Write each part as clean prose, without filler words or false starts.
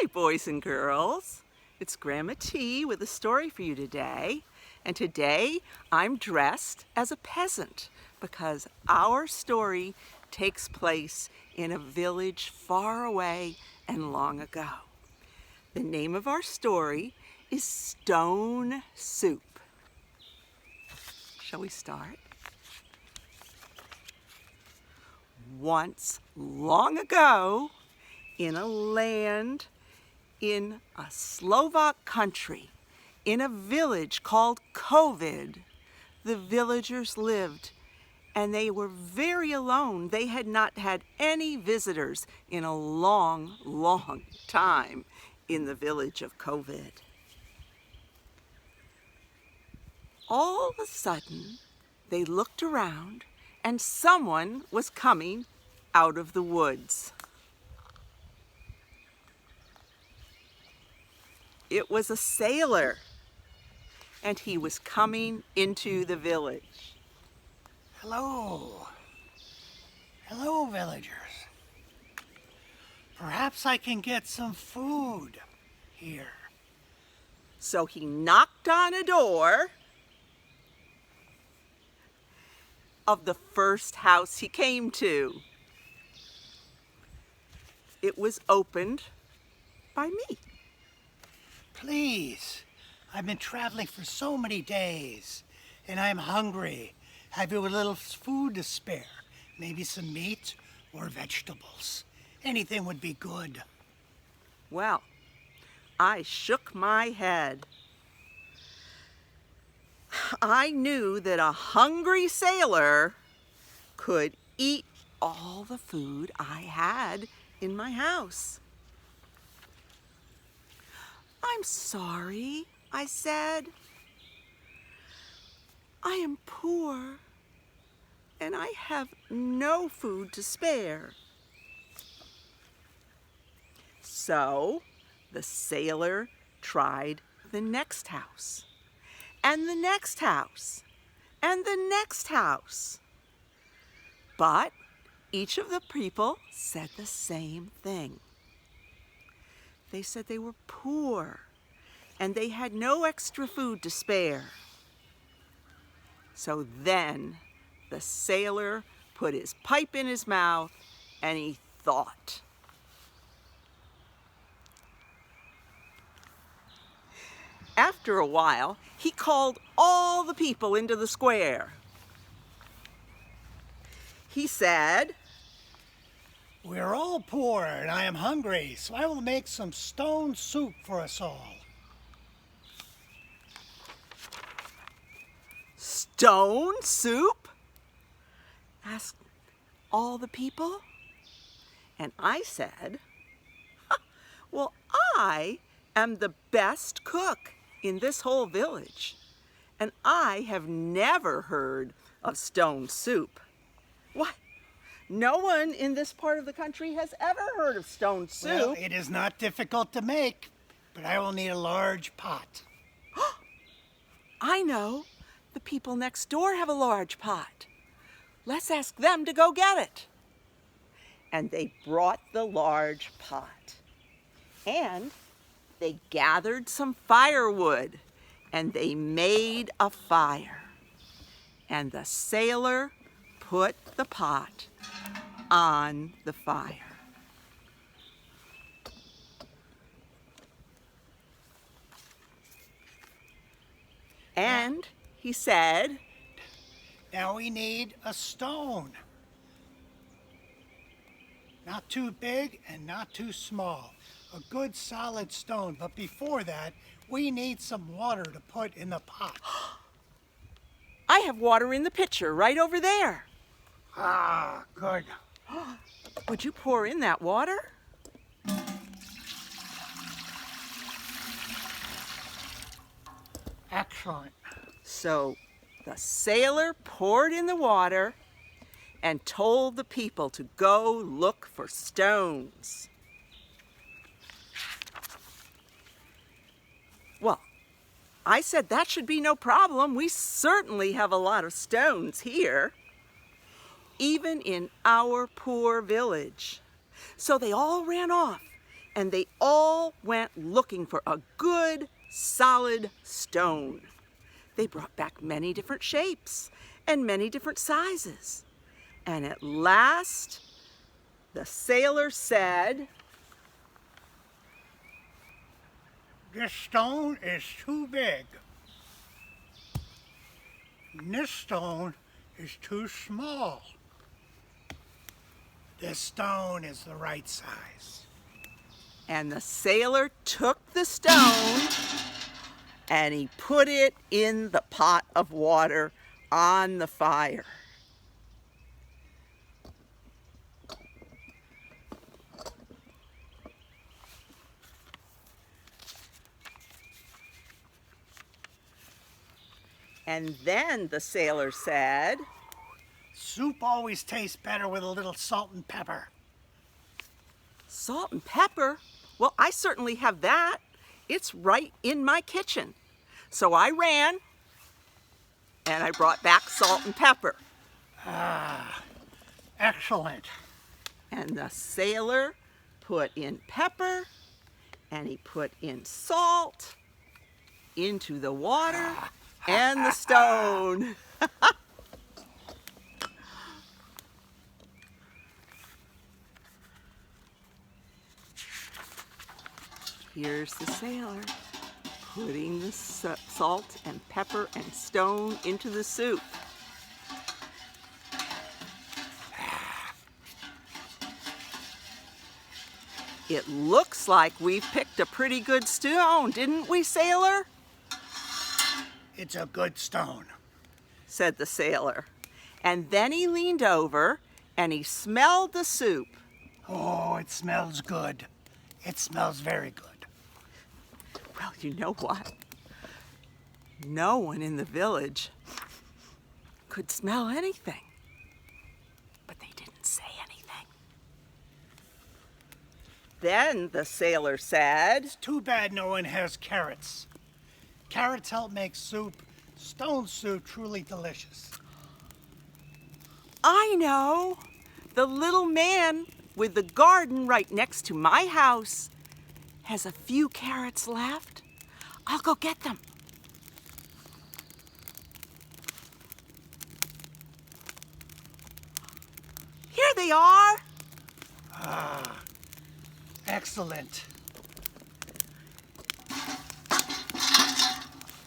Hi, boys and girls. It's Grandma T with a story for you today. And today I'm dressed as a peasant because our story takes place in a village far away and long ago. The name of our story is Stone Soup. Shall we start? Once, long ago, in a land in a Slovak country, in a village called Kovid, the villagers lived, and they were very alone. They had not had any visitors in a long, long time in the village of Kovid. All of a sudden, they looked around, and someone was coming out of the woods. It was a sailor, and he was coming into the village. Hello. Hello, villagers. Perhaps I can get some food here. So he knocked on a door of the first house he came to. It was opened by me. Please, I've been traveling for so many days, and I'm hungry. Have you a little food to spare? Maybe some meat or vegetables. Anything would be good. Well, I shook my head. I knew that a hungry sailor could eat all the food I had in my house. I'm sorry, I said. I am poor, and I have no food to spare. So the sailor tried the next house, and the next house, and the next house. But each of the people said the same thing. They said they were poor, and they had no extra food to spare. So then the sailor put his pipe in his mouth, and he thought. After a while, he called all the people into the square. He said, We're all poor, and I am hungry, so I will make some stone soup for us all. "Stone soup?" asked all the people. And I said, well, I am the best cook in this whole village, and I have never heard of stone soup. What? No one in this part of the country has ever heard of stone soup. Well, it is not difficult to make, but I will need a large pot. I know. The people next door have a large pot. Let's ask them to go get it. And they brought the large pot. And they gathered some firewood, and they made a fire. And the sailor put the pot on the fire. And he said, Now we need a stone. Not too big and not too small. A good solid stone. But before that, we need some water to put in the pot. I have water in the pitcher right over there. Ah, good. Would you pour in that water? Excellent. So the sailor poured in the water and told the people to go look for stones. Well, I said that should be no problem. We certainly have a lot of stones here, even in our poor village. So they all ran off and they all went looking for a good, solid stone. They brought back many different shapes and many different sizes. And at last, the sailor said, "This stone is too big. This stone is too small. This stone is the right size." and the sailor took the stone and he put it in the pot of water on the fire. And then the sailor said, "Soup always tastes better with a little salt and pepper." "Salt and pepper? Well, I certainly have that. It's right in my kitchen." So I ran and I brought back salt and pepper. Excellent. And the sailor put in pepper and he put in salt into the water and the stone. Here's the sailor putting the salt and pepper and stone into the soup. It looks like we've picked a pretty good stone, didn't we, sailor? "It's a good stone." Said the sailor. And then he leaned over and he smelled the soup. "Oh, it smells good. It smells very good." Well, you know what? No one in the village could smell anything. But they didn't say anything. Then the sailor said, "Too bad no one has carrots. Carrots help make stone soup, truly delicious." "I know. The little man with the garden right next to my house has a few carrots left. I'll go get them." "Here they are." Excellent.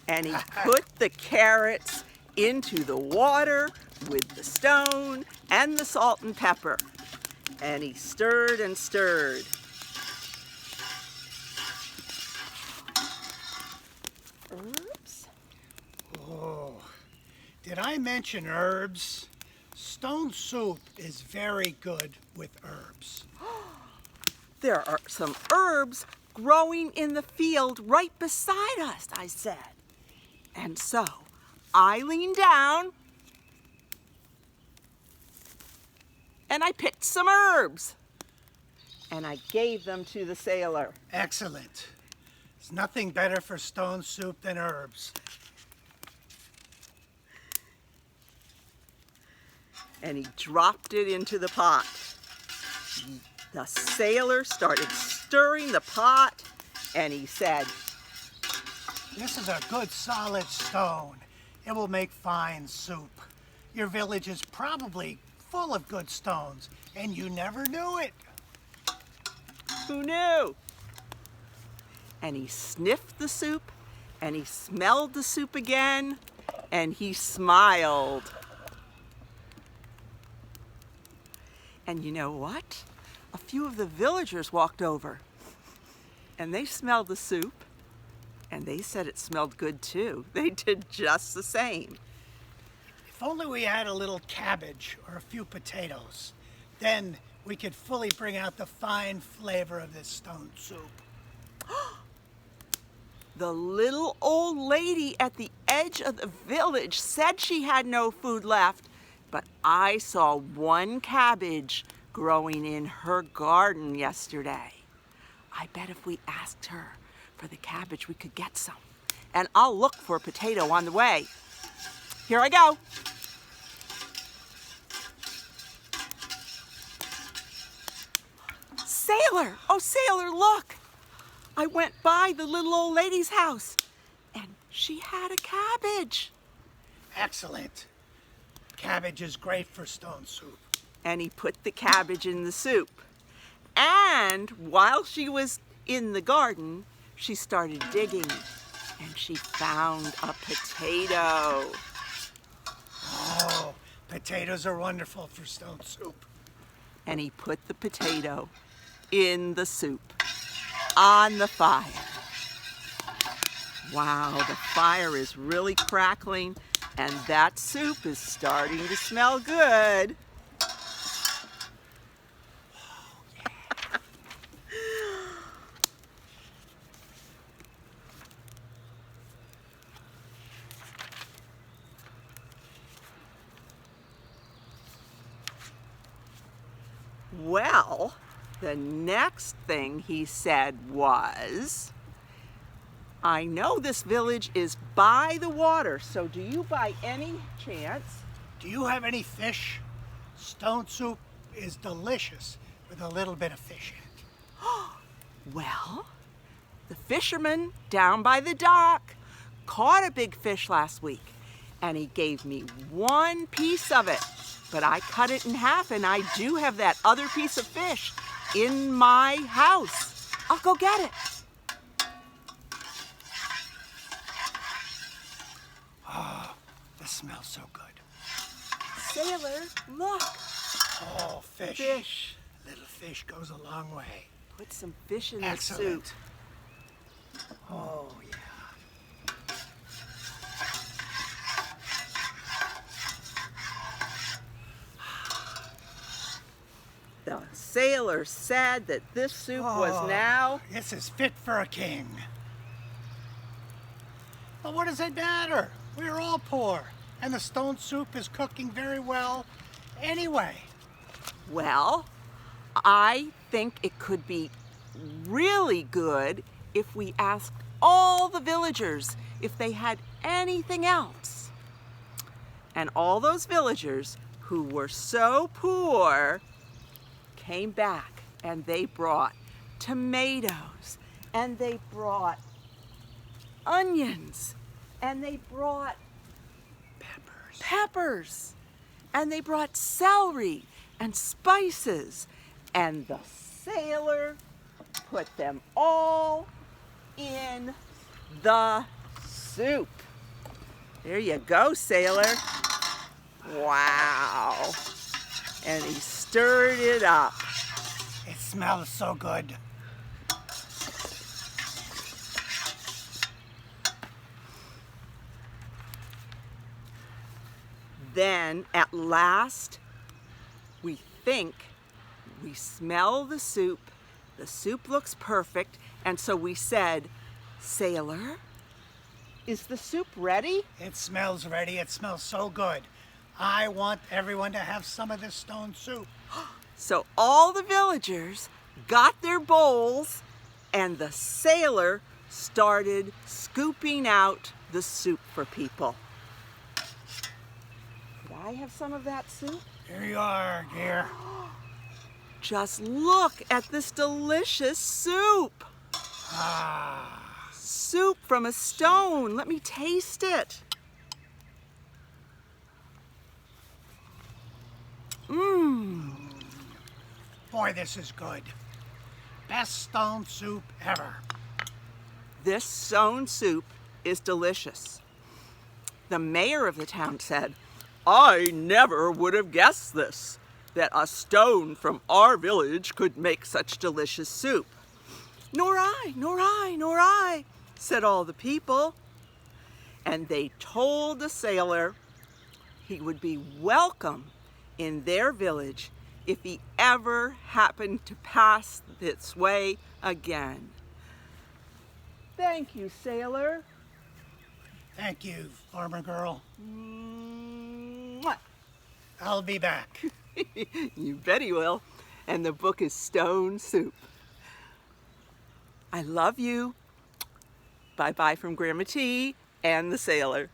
And he put the carrots into the water with the stone and the salt and pepper. And he stirred and stirred. Oops. Oh, did I mention herbs? Stone soup is very good with herbs. "There are some herbs growing in the field right beside us," I said. And so I leaned down and I picked some herbs and I gave them to the sailor. Excellent. There's nothing better for stone soup than herbs. And he dropped it into the pot. The sailor started stirring the pot and he said, This is a good solid stone. It will make fine soup. Your village is probably full of good stones, and you never knew it. "Who knew?" And he sniffed the soup, and he smelled the soup again, and he smiled. And you know what? A few of the villagers walked over, and they smelled the soup, and they said it smelled good too. They did just the same. If only we had a little cabbage or a few potatoes, then we could fully bring out the fine flavor of this stone soup. The little old lady at the edge of the village said she had no food left, but I saw one cabbage growing in her garden yesterday. I bet if we asked her for the cabbage, we could get some. And I'll look for a potato on the way. Here I go. Sailor! Oh, Sailor, look! I went by the little old lady's house, and she had a cabbage. Excellent. Cabbage is great for stone soup. And he put the cabbage in the soup. And while she was in the garden, she started digging, and she found a potato. Oh, potatoes are wonderful for stone soup. And he put the potato in the soup on the fire. Wow, the fire is really crackling, and that soup is starting to smell good. Well, the next thing he said was, I know this village is by the water, so do you by any chance? Do you have any fish? Stone soup is delicious with a little bit of fish in it. Well, the fisherman down by the dock caught a big fish last week, and he gave me one piece of it, but I cut it in half, and I do have that other piece of fish in my house. I'll go get it. This smells so good. Sailor, look. Oh, fish. Fish. Little fish goes a long way. Put some fish in the soup. Excellent. Oh, yeah. The sailor said that this soup was now... This is fit for a king. But what does it matter? We're all poor, and the stone soup is cooking very well anyway. Well, I think it could be really good if we asked all the villagers if they had anything else. And all those villagers who were so poor came back, and they brought tomatoes, and they brought onions, and they brought peppers, and they brought celery and spices, and the sailor put them all in the soup. There you go, sailor. Wow. And he stirred it up. It smells so good. Then, at last, we think, we smell the soup looks perfect, and so we said, Sailor, is the soup ready? It smells ready. It smells so good. I want everyone to have some of this stone soup. So all the villagers got their bowls, and the sailor started scooping out the soup for people. Could I have some of that soup? Here you are, dear. Just look at this delicious soup. Ah, Soup from a stone. Let me taste it. Mmm. boy, this is good. Best stone soup ever. This stone soup is delicious. The mayor of the town said, I never would have guessed this, that a stone from our village could make such delicious soup. Nor I, nor I, nor I, said all the people. And they told the sailor he would be welcome in their village if he ever happened to pass this way again. Thank you, sailor. Thank you, farmer girl. Mwah. I'll be back. You bet he will. And the book is Stone Soup. I love you. Bye-bye from Grandma T and the sailor.